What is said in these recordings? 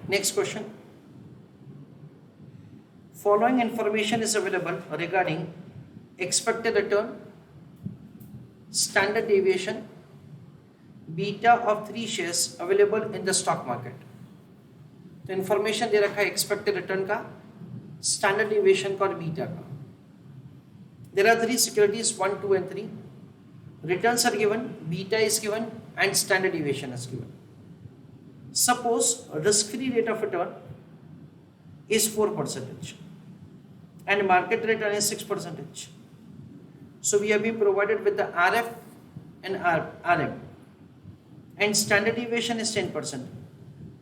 Next question. Following information is available regarding expected return, standard deviation, beta of 3 shares available in the stock market. तो information दे रखा है expected return का, standard deviation का और beta का. There are 3 securities 1, 2 and 3. Returns are given, beta is given and standard deviation is given. Suppose risk-free rate of return is 4% and market return is 6%. So we have been provided with the RF and RM and standard deviation is 10%.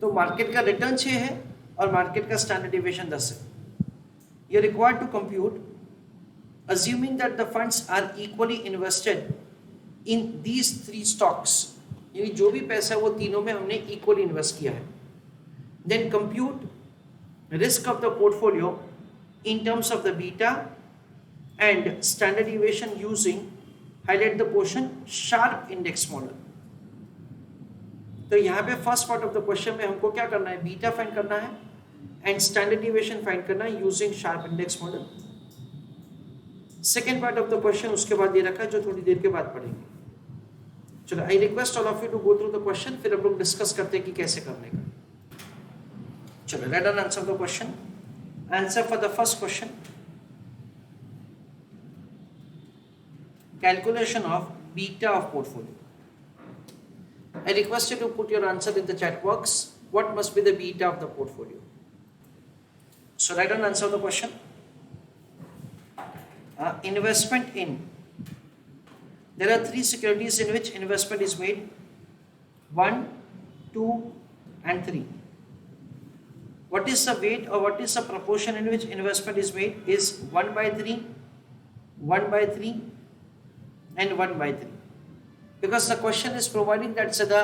तो market का return 6 है और market का standard deviation 10 है. You are required to compute assuming that the funds are equally invested in these 3 stocks, यानी जो भी पैसा है वो तीनों में हमने इक्वली इन्वेस्ट किया है. Then compute risk of the portfolio in terms of the beta and standard deviation using highlight the portion Sharpe index model. तो यहाँ पे first part of the question में हमको क्या करना है, बीटा फाइंड करना है एंड स्टैंडर्ड डिविएशन फाइंड करना है using sharp index model. Second part of the question उसके बाद दे रखा है जो थोड़ी देर के बाद पढ़ेंगे. चलो I request all of you to go through the question, फिर हम लोग डिस्कस करते हैं कि कैसे करने का. चलो late us answer the question. Answer for the first question, calculation of beta of portfolio. I request you to put your answer in the chat box. What must be the beta of the portfolio? So write down answer the question. Investment in. There are 3 securities in which investment is made. 1, 2 and 3. What is the weight or what is the proportion in which investment is made? Is 1/3, 1/3 and 1/3. Because the question is providing that the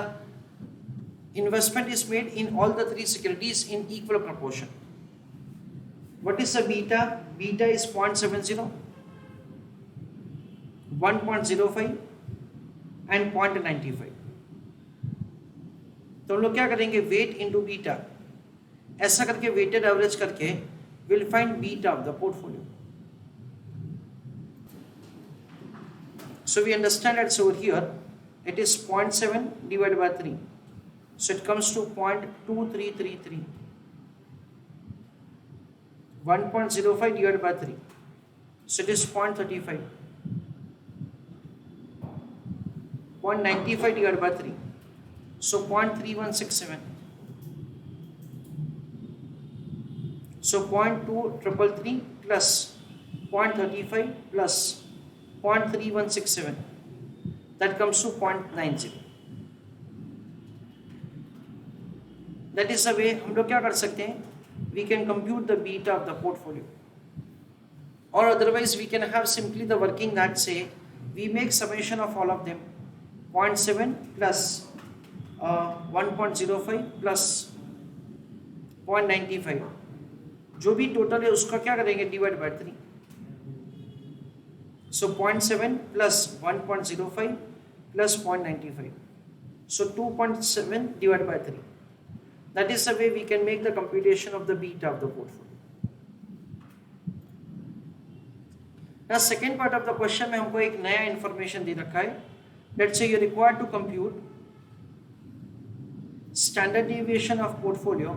investment is made in all the 3 securities in equal proportion. What is the beta? Beta is 0.70, 1.05 and 0.95. तो हम लोग क्या करेंगे, weight into beta, ऐसा करके weighted average करके will find beta of the portfolio. So we understand that over here it is 0.7 divided by 3. So it comes to 0.2333. 1.05 divided by 3. So it is 0.35. 0.95 divided by 3. So 0.3167. So 0.2333 plus 0.35 plus 0.3167. That comes to 0.90. That is the way हम लोग क्या कर सकते हैं, we can compute the beta of the portfolio. Or otherwise we can have simply the working that say we make summation of all of them, 0.7 plus 1.05 plus 0.95, जो भी total है उसका क्या करेंगे, divide by 3. So 0.7 plus 1.05 plus 0.95. So 2.7 divided by 3. That is the way we can make the computation of the beta of the portfolio. Now second part of the question में हमको एक नया information दे रखा है. Let's say you are required to compute standard deviation of portfolio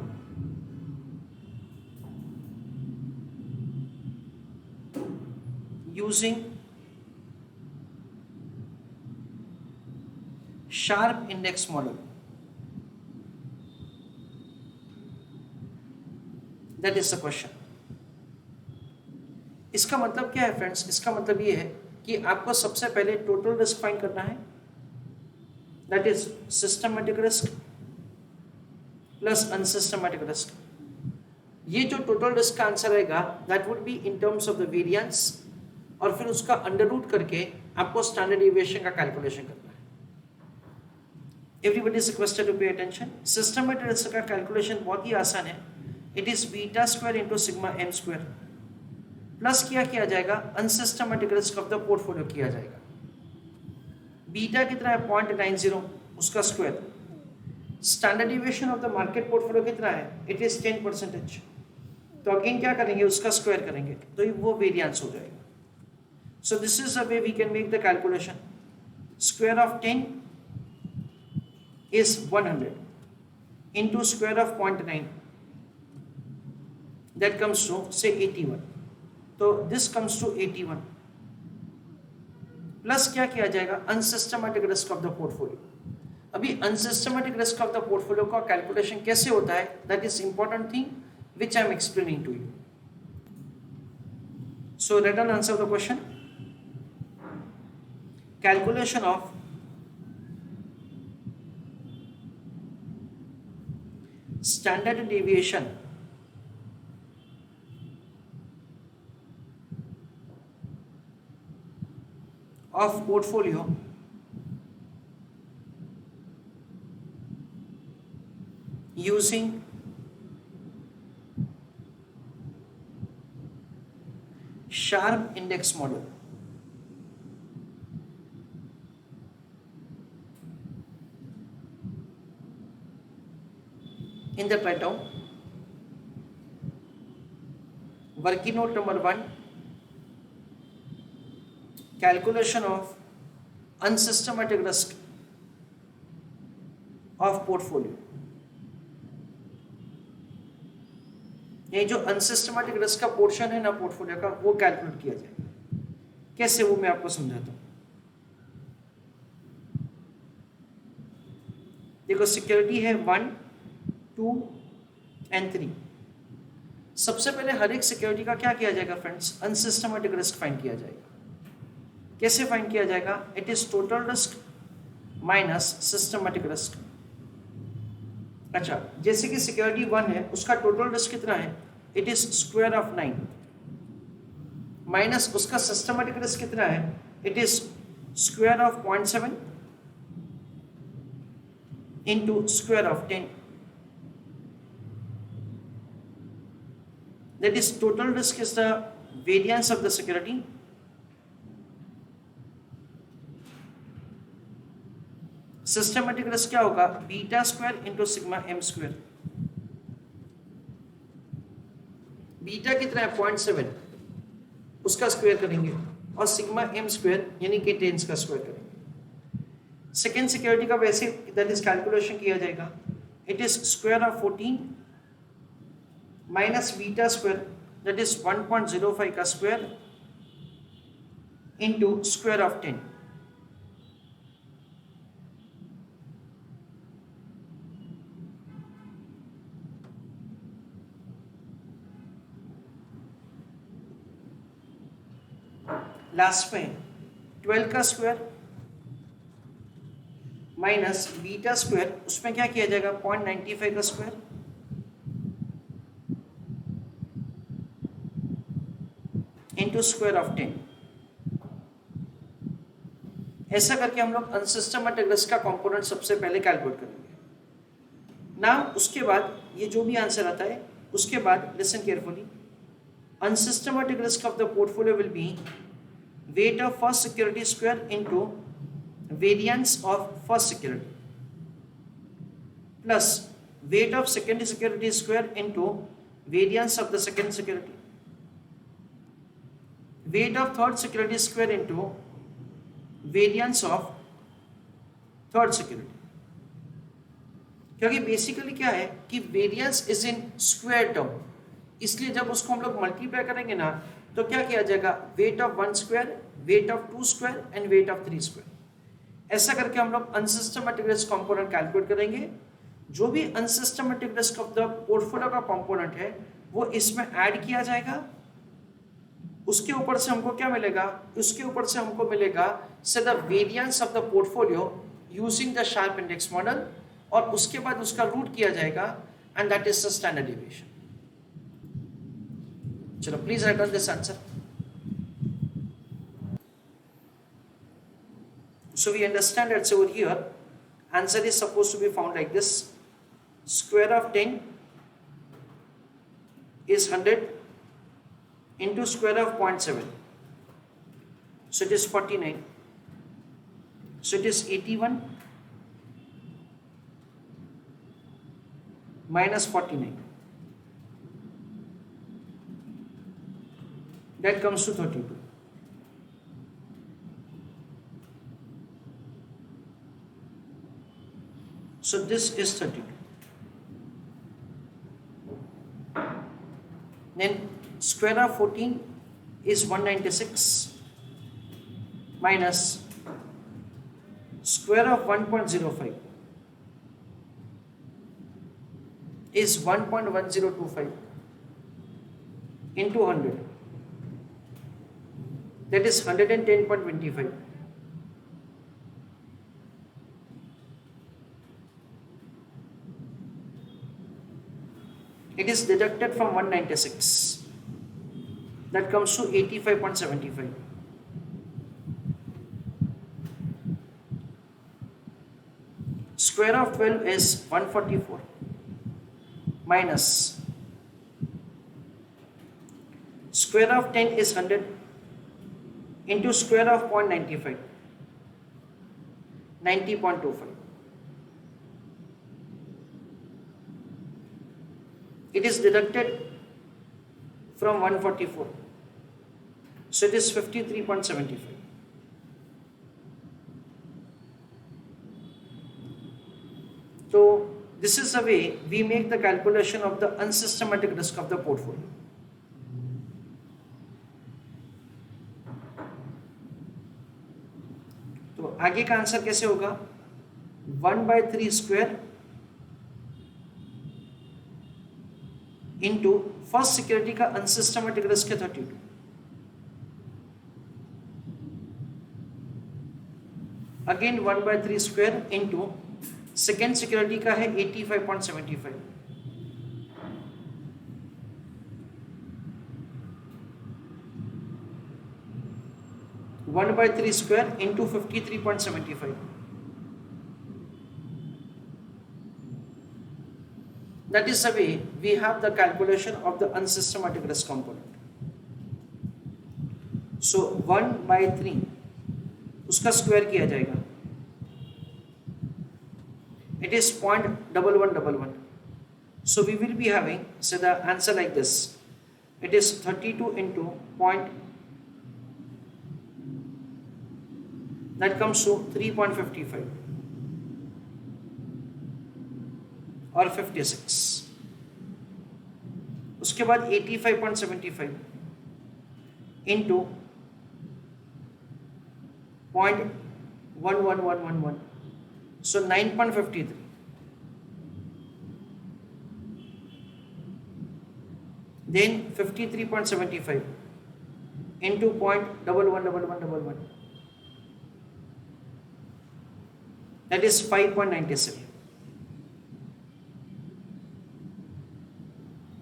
using Sharpe index model. That is the question. इसका मतलब क्या है फ्रेंड्स, इसका मतलब ये है कि आपको सबसे पहले टोटल रिस्क फाइंड करना है, that is systematic risk plus unsystematic risk. ये जो टोटल रिस्क का आंसर आएगा that would be in terms of the variance, और फिर उसका अंडर रूट करके आपको स्टैंडर्ड डेविएशन का कैलकुलेशन करना है. Everybody is requested to pay attention. Systematic risk का कैलकुलेशन बहुत ही आसान है. It is beta square into sigma m square. Plus किया जाएगा unsystematic risk of the portfolio किया जाएगा. बीटा कितना है 0.90, उसका square standard deviation of the market portfolio कितना है? It is 10%। तो अगेन क्या करेंगे, उसका स्क्वायर करेंगे तो वो वेरिएंस हो जाएगा. So this is the way we can make the calculation. Square of 10 is 100 into square of 0.9, that comes to say 81. तो this comes to 81 प्लस क्या किया जाएगा, unsystematic risk of the portfolio. अभी unsystematic risk of the portfolio का calculation कैसे होता है, that is important thing which I am explaining to you. So let us answer the question. Calculation of standard deviation of portfolio using Sharpe index model. In the write down, working note number 1, calculation of unsystematic risk of portfolio. ये जो unsystematic risk का portion है ना portfolio का, वो calculate किया जाएगा. कैसे, वो मैं आपको समझाता हूं. देखो, सिक्योरिटी है 1, 2 and 3. सबसे पहले हर एक सिक्योरिटी का क्या किया जाएगा फ्रेंड्स, अनसिस्टमैटिक रिस्क फाइंड किया जाएगा. कैसे फाइंड किया जाएगा, it is total risk minus systematic risk. अच्छा, जैसे कि सिक्योरिटी 1 है, उसका टोटल रिस्क कितना है, it is square of 9 minus उसका सिस्टमैटिक रिस्क कितना है, it is square of 0.7 into square of 10. That is, total risk is the variance of the security systematic risk क्या होगा, beta square into sigma M square. Beta कितना है 0.7, उसका square करेंगे और सिग्मा एम स्क्वायर यानी कि 10 का स्क्वायर करेंगे. सेकेंड सिक्योरिटी का वैसे दैट इज कैलकुलेशन किया जाएगा, it is square of 14 minus beta square that is 1.05 का square into square of 10. Last में 12 का स्क्वायर माइनस बीटा स्क्वायर, उसमें क्या किया जाएगा 0.95 का स्क्वायर इंटू स्क्वायर ऑफ 10. ऐसा करके हम लोग अनसिस्टमैटिक रिस्क का कंपोनेंट सबसे पहले कैलकुलेट करेंगे. ना उसके बाद ये जो भी आंसर आता है, उसके बाद listen carefully, unsystematic risk of the portfolio will be weight of first security square into variance of first security plus weight of second security square into variance of the second security, weight of third security square into variance of third security. क्योंकि basically क्या है कि variance is in square term, इसलिए जब उसको हम लोग multiply करेंगे ना तो क्या किया जाएगा, weight of 1 square, weight of 2 square and weight of 3 square. ऐसा करके हम लोग अनसिस्टमैटिक रिस्क कंपोनेंट कैलकुलेट करेंगे. जो भी unsystematic risk of the portfolio का कंपोनेंट है वो इसमें ऐड किया जाएगा. उसके ऊपर से हमको क्या मिलेगा, उसके ऊपर से हमको मिलेगा say the variance of the portfolio using the Sharpe index model, और उसके बाद उसका रूट किया जाएगा and that is the standard deviation. चलो please write down this answer. So we understand that over here answer is supposed to be found like this. Square of 10 is 100 into square of 0.7, so it is 49, so it is 81 minus 49. That comes to 32. So this is 32. Then square of 14 is 196 minus square of 1.05 is 1.1025 into 100. That is 110.25. It is deducted from 196. That comes to 85.75. Square of 12 is 144 minus square of 10 is 100 into square of 0.95, 90.25. It is deducted from 144. So it is 53.75. So this is the way we make the calculation of the unsystematic risk of the portfolio. तो आगे का answer कैसे होगा? 1/3 square into first security का unsystematic risk है 32, again 1/3 square into second security का है 85.75, one by three square into 53.75. That is the way we have the calculation of the unsystematic risk component. So 1/3 उसका square किया जाएगा. It is 0.1111. So we will be having, say, the answer like this. It is 32 into point. That comes to 3.55 और 56. उसके बाद 85.75 into 0.11111, so 9.53. Then 53.75 into 0.111111, that is 5.97.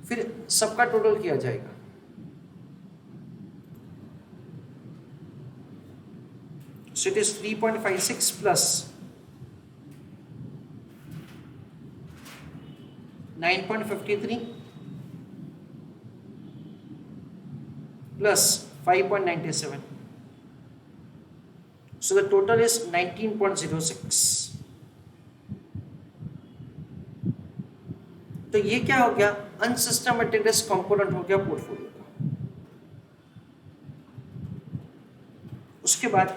फिर सबका total किया जाएगा. So it is 3.56 plus 9.53 plus 5.97. So the total is 19.06. तो ये क्या हो गया? अनसिस्टमेटिक रिस्क कंपोनेंट हो गया पोर्टफोलियो का. उसके बाद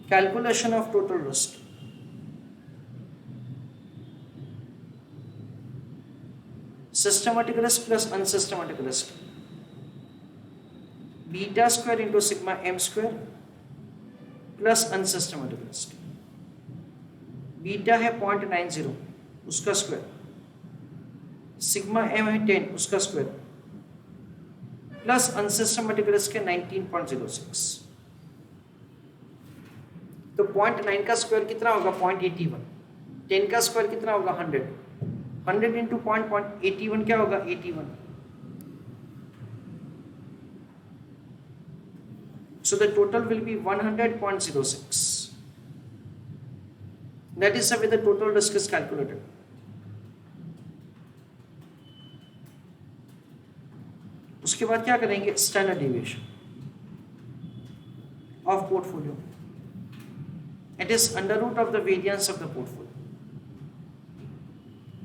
calculation of total risk. Systematic risk plus unsystematic risk, beta square into sigma M square plus unsystematic risk. Beta है 0.90 उसका स्क्वायर, सिग्मा एम है 10 उसका स्क्वायर, प्लस अनसिस्टमेटिक रिस्क है 19.06. तो 0.9 का स्क्वायर कितना होगा? 0.81. 10 का स्क्वायर कितना होगा? 100. 100 इंटू 0.81 क्या होगा? 81. So the total will be 100.06. That is the way the total risk is calculated. उसके बाद क्या करेंगे? Standard deviation of portfolio. It is under root of the variance of the portfolio.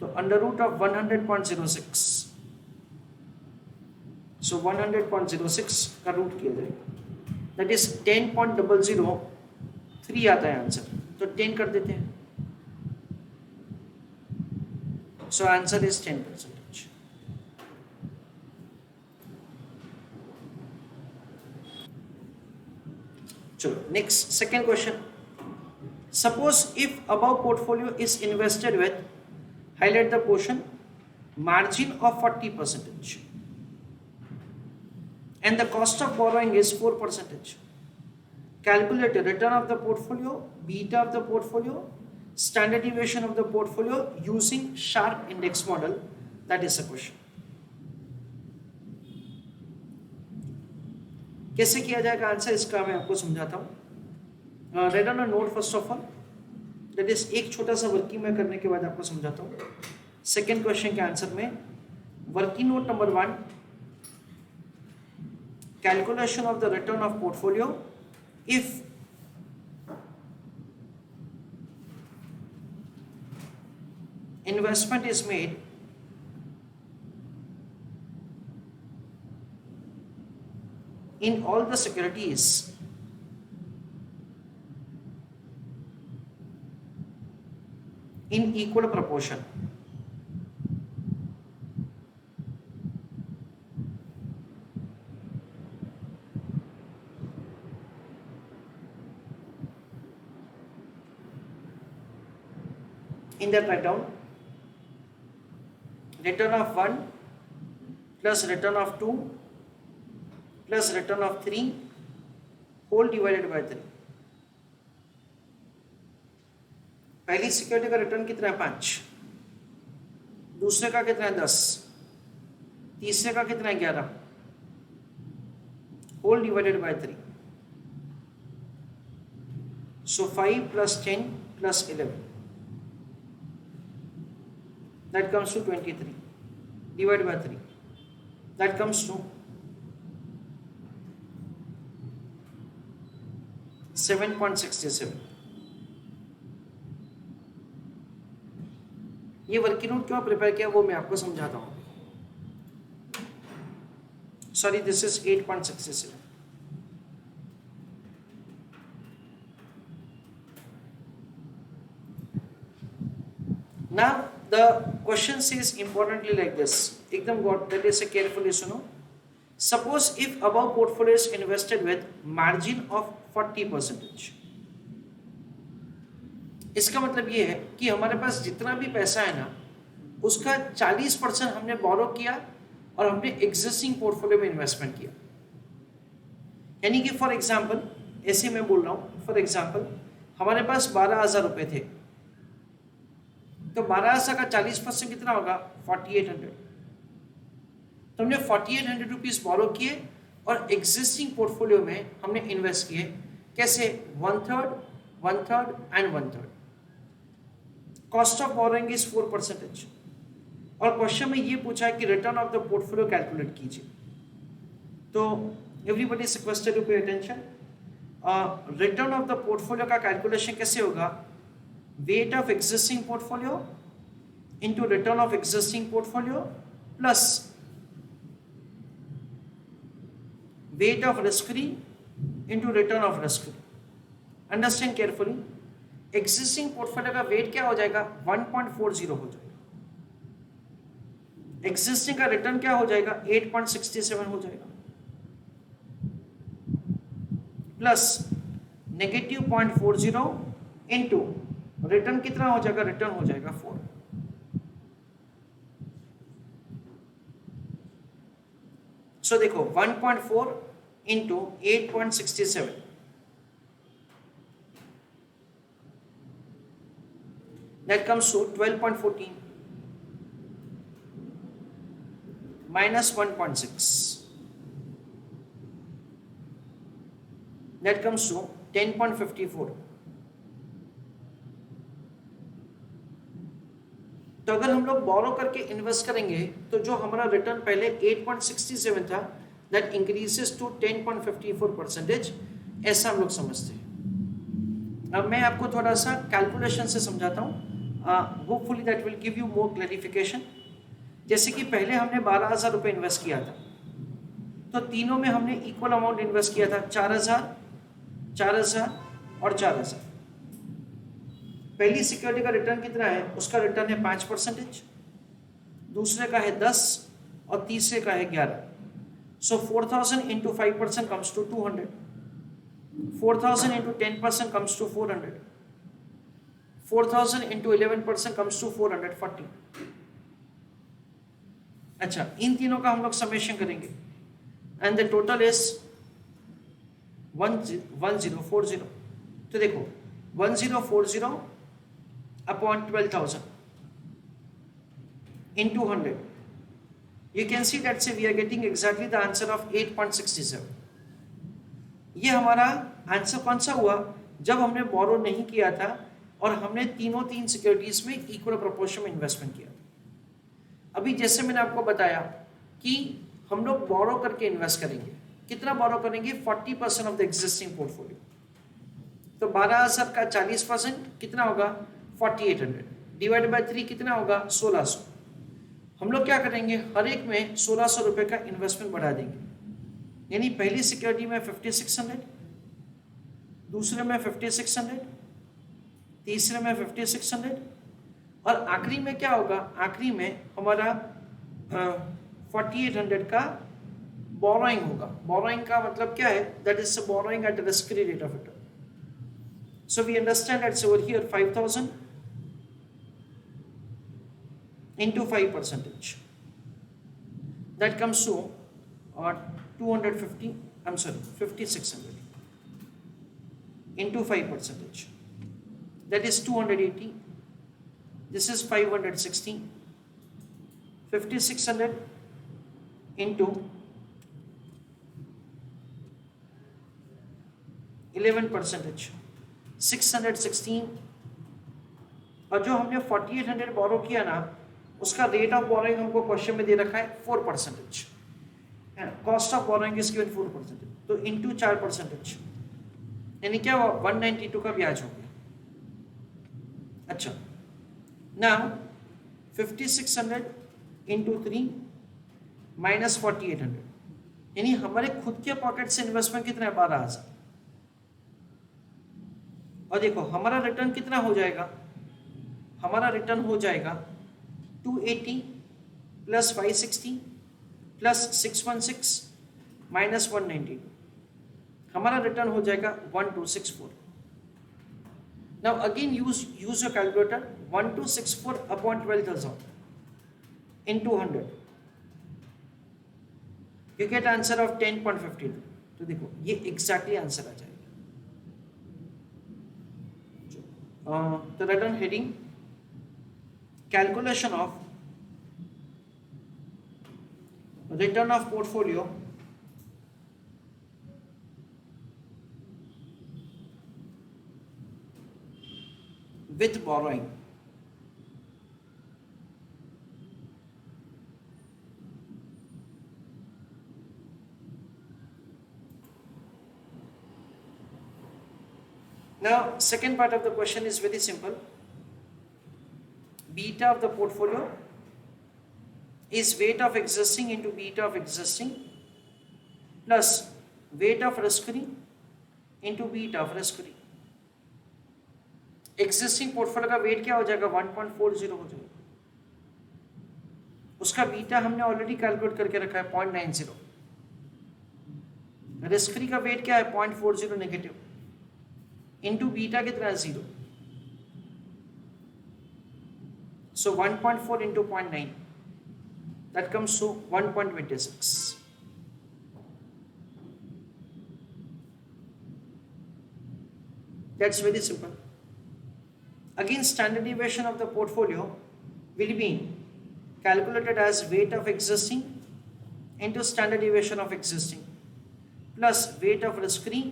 तो अंडर रूट ऑफ 100.06, सो 100.06 का root किया जाएगा, that is 10.003 आता है आंसर, तो 10 कर देते हैं, सो आंसर इज 10%. चलो next second question. Suppose if above portfolio is invested with, highlight the portion, margin of 40% and the cost of borrowing is 4%. Calculate the return of the portfolio, beta of the portfolio, standard deviation of the portfolio using Sharpe index model. That is the question. कैसे किया जाएगा answer, इसका मैं आपको समझाता हूँ. Right on a node first of all, that is एक छोटा सा वर्किंग में करने के बाद आपको समझाता हूँ. सेकेंड क्वेश्चन के आंसर में working note number 1, calculation of the return of portfolio if investment is made in all the securities in equal proportion. In that write down return of 1 plus return of 2 plus return of 3 whole divided by 3. पहली security का return कितना है 5, दूसरे का कितना है 10, तीसरे का कितना है 11, whole divided by 3. So 5 plus 10 plus 11, that comes to 23 divided by 3, that comes to 7.67. ये वर्किंग नोट क्यों प्रिपेयर किया वो मैं आपको समझाता हूँ. Sorry, this is 8.67. Now the question says importantly like this, एकदम गॉट दैट इज केयरफुली सुनो. Suppose if above portfolio is invested with margin of 40%. इसका मतलब ये है कि हमारे पास जितना भी पैसा है ना, उसका 40% हमने बोरो किया और हमने एग्जिस्टिंग पोर्टफोलियो में इन्वेस्टमेंट किया. यानी कि फॉर एग्जांपल, ऐसे मैं बोल रहा हूँ, फॉर एग्जांपल हमारे पास 12,000 रुपए थे, तो 12,000 का 40% कितना होगा 4800. तो हमने 4800 रुपीज बोरो किए और एग्जिस्टिंग पोर्टफोलियो में हमने इन्वेस्ट किए. कैसे? 1/3, 1/3 and 1/3. Cost of borrowing is 4%. और क्वेश्चन में ये पूछा है कि return of the portfolio calculate कीजिए. तो everybody is requested to pay attention. Return of the portfolio का कैलकुलेशन कैसे होगा? Weight of existing portfolio into return of existing portfolio plus weight of risk free into return of risk free. Understand carefully. Existing portfolio का weight क्या हो जाएगा? 1.40 हो जाएगा. Existing का return क्या हो जाएगा? 8.67 हो जाएगा. Plus negative 0.40 into return कितना हो जाएगा? Return हो जाएगा 4. So देखो 1.4 into 8.67, that comes to 12.14 minus 1.6, that comes to 10.54. तो अगर हम लोग बोरो करके इन्वेस्ट करेंगे तो जो हमारा रिटर्न पहले 8.67 था, दैट इंक्रीजेस टू 10.54%. ऐसा हम लोग समझते हैं. अब मैं आपको थोड़ा सा कैलकुलेशन से समझाता हूँ. Hopefully that will give you more clarification. जैसे कि पहले हमने 12,000 रुपये इन्वेस्ट किया था, तो तीनों में हमने इक्वल अमाउंट इन्वेस्ट किया था, 4,000, 4,000 और 4,000। पहली सिक्योरिटी का रिटर्न कितना है? उसका रिटर्न है 5%, दूसरे का है 10 और तीसरे का है 11। So 4,000 into 5% comes to 200, 4,000 into 10% comes to 400, 4,000 into 11% comes to 440। अच्छा, इन तीनों का हम लोग समेशन करेंगे एंड द टोटल इज 1040। तो देखो 1040 upon 12,000 into 100, you can see that say we are getting exactly the answer of 8.67। ये हमारा आंसर कौन सा हुआ? जब हमने बोरो नहीं किया था और हमने तीन सिक्योरिटीज में इक्वल प्रोपोर्शन में इन्वेस्टमेंट किया था। अभी जैसे मैंने आपको बताया कि हम लोग बोरो करके इन्वेस्ट करेंगे। कितना बोरो करेंगे? 40% ऑफ द एग्जिस्टिंग पोर्टफोलियो। तो 12,000 का 40% कितना होगा? 4,800 डिवाइड बाय 3 कितना होगा? 1,600। हम लोग क्या करेंगे? हर एक में 1,600 रुपए का इन्वेस्टमेंट बढ़ा देंगे। यानी पहली सिक्योरिटी में 5,600, दूसरे में 5,600, तीसरे में 5,600 और आखिरी में क्या होगा? आखिरी में हमारा 4,800 का बोरोइंग होगा। बोरोइंग का मतलब क्या है? That is borrowing at risk free rate of return. So we understand that's over here 5,000 into 5%, that comes to 250, I'm sorry, 5,600 into 5%, that is 280. This is 560. 5,600 into 11%, 616। और जो हमने 4,800 बोरो किया ना, उसका रेट ऑफ बोरोइंग हमको क्वेश्चन में दे रखा है 4%। Cost of borrowing is given 4%, तो इंटू 4%, यानी क्या हुआ? 192 का ब्याज हो गया। अच्छा, नाउ 5,600 इंटू 3 माइनस 4,800, यानी हमारे खुद के पॉकेट से इन्वेस्टमेंट कितना है? 12,000। और देखो हमारा रिटर्न कितना हो जाएगा? हमारा रिटर्न हो जाएगा 280 प्लस 560 प्लस 616 माइनस 192। हमारा रिटर्न हो जाएगा 1264। Now again use your calculator. 1264 upon 12,000 into 100, you get answer of 10.52। तो देखो ये एग्जैक्टली आंसर आ जाएगा। तो return heading calculation of return of portfolio with borrowing। Now second part of the question is very simple। Beta of the portfolio is weight of existing into beta of existing plus weight of risk free into beta of risk free। existing portfolio का weight क्या हो जाएगा? 1.40 हो जाएगा। उसका beta हमने already calculate करके रखा है 0.90। रिस्क फ्री का weight क्या है? 0.40 नेगेटिव इंटू बीटा कितना है? 0। So 1.4 into 0.9, that comes to 1.26। That's very simple. Again, standard deviation of the portfolio will be calculated as weight of existing into standard deviation of existing plus weight of risk free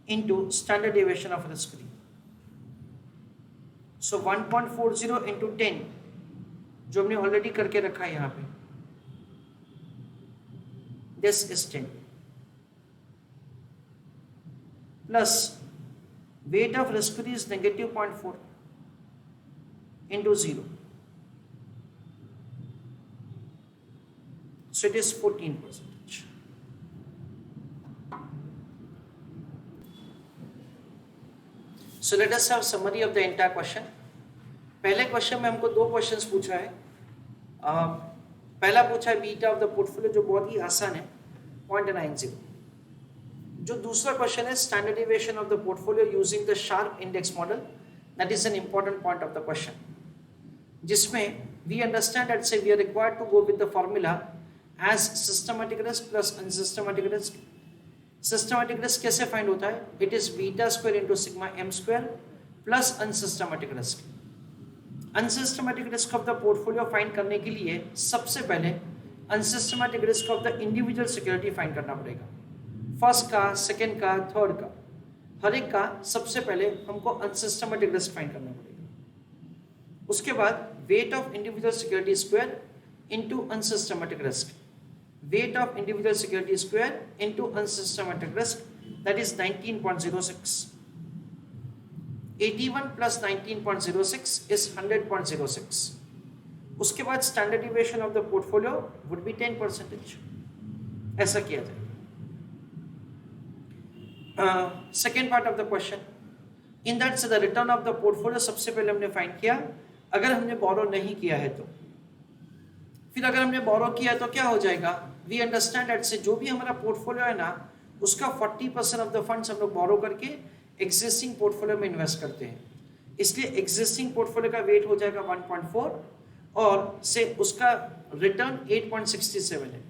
into standard deviation of risk free। So 1.40 into 10 जो हमने already करके रखा है यहाँ पे, this is 10 plus weight of risk free is negative 0.4 into 0. So it is 14%. So let us have summary of the entire question. पहले question में हमको दो क्वेश्चंस पूछा है. पहला पूछा है बीटा ऑफ द पोर्टफोलियो, जो बहुत ही आसान है, 0.90. जो दूसरा क्वेश्चन है standard deviation of the portfolio using the Sharpe index model. That is an important point of the question, जिसमें we understand that say we are required to go with the formula as systematic risk plus unsystematic risk. Systematic risk कैसे find होता है? It is beta square into sigma M square plus unsystematic risk. Unsystematic risk of the portfolio find करने के लिए सबसे पहले unsystematic risk of the individual security find करना पड़ेगा. फर्स्ट का, सेकेंड का, थर्ड का, हर एक का सबसे पहले हमको अनसिस्टमैटिक रिस्क फाइंड करना पड़ेगा. उसके बाद weight of individual security square into unsystematic risk. Weight of individual security square into unsystematic risk, that is 19.06. 81 plus 19.06 is 100.06. उसके बाद standard deviation of the portfolio would be 10%. ऐसा किया जाए. Second part of the question, in that say the return of the portfolio सबसे पहले हमने find किया अगर हमने बोरो नहीं किया है तो. फिर अगर हमने बोरो किया तो क्या हो जाएगा? वी अंडरस्टैंड दैट से जो भी हमारा पोर्टफोलियो है ना, उसका 40% ऑफ द फंड्स हम लोग बोरो करके एग्जिस्टिंग पोर्टफोलियो में इन्वेस्ट करते हैं. इसलिए एग्जिस्टिंग पोर्टफोलियो का वेट हो जाएगा 1.4 और से उसका रिटर्न 8.67 है.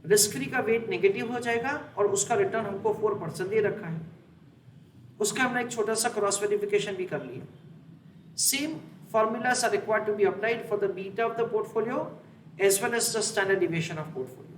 रिस्क फ्री का वेट नेगेटिव हो जाएगा और उसका रिटर्न हमको 4% दे रखा है. उसका हमने एक छोटा सा क्रॉस वेरिफिकेशन भी कर लिया. Same formulas are required to be applied for the beta of the portfolio as well as the standard deviation of portfolio.